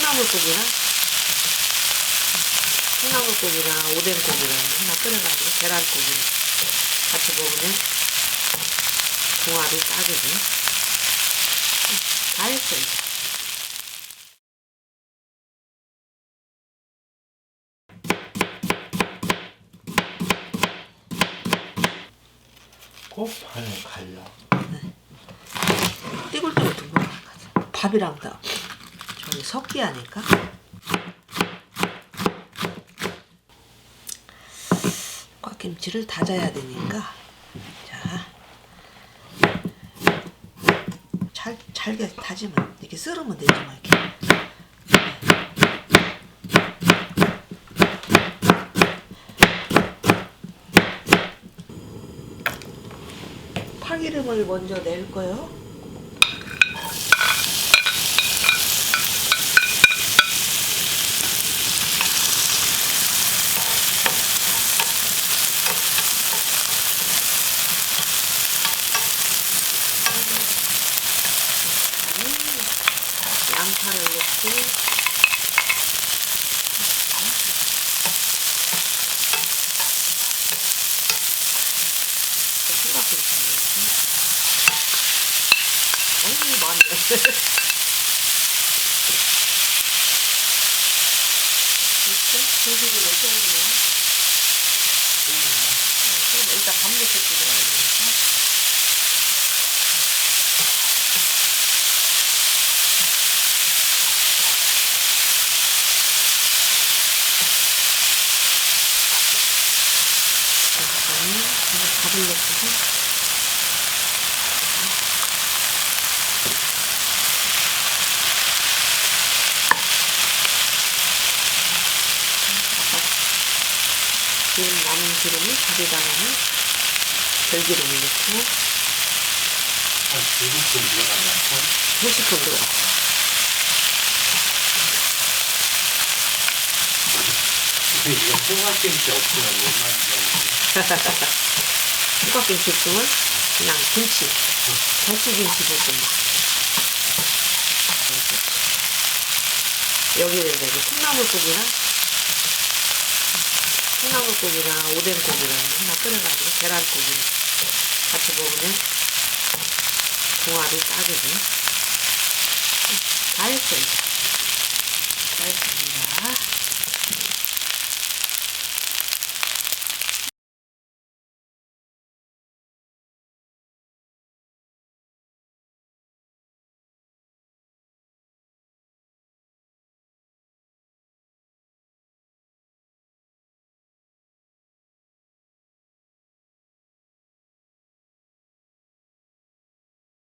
콩나물국이나 오뎅국이랑 하나 끓여가지고 계란국이 같이 먹으면 궁합이 딱이지. 다 했어 이제. 곱하는 갈라. 띠굴띠굴 두번 밥이랑 다 저기 섞기 하니까. 꽉김치를 다져야 되니까 자 잘게 다지면 이렇게 썰으면 되지 뭐 이렇게. 파기름을 먼저 낼 거예요. 양파를 넣고 생각보다 너무 많이 넣었어요. 이렇게 소식을 넣어주면 일단 밥 넣고 끓여야 되니까. 밥을 넣고서 지금 남은 기름을 밥에다가는 들기름을 넣고 한 2스푼 들어갔나? 2스푼 들어갔어. 이거 총각김치 없으면 못 만들어. 총각김치 있으면 그냥 김치, 고추김치 볶음밥. 여기에 이제 콩나물국이나 오뎅국이랑 하나 끓여가지고 계란국이 같이 먹으면 궁합이 딱이지. 다 했어 이제.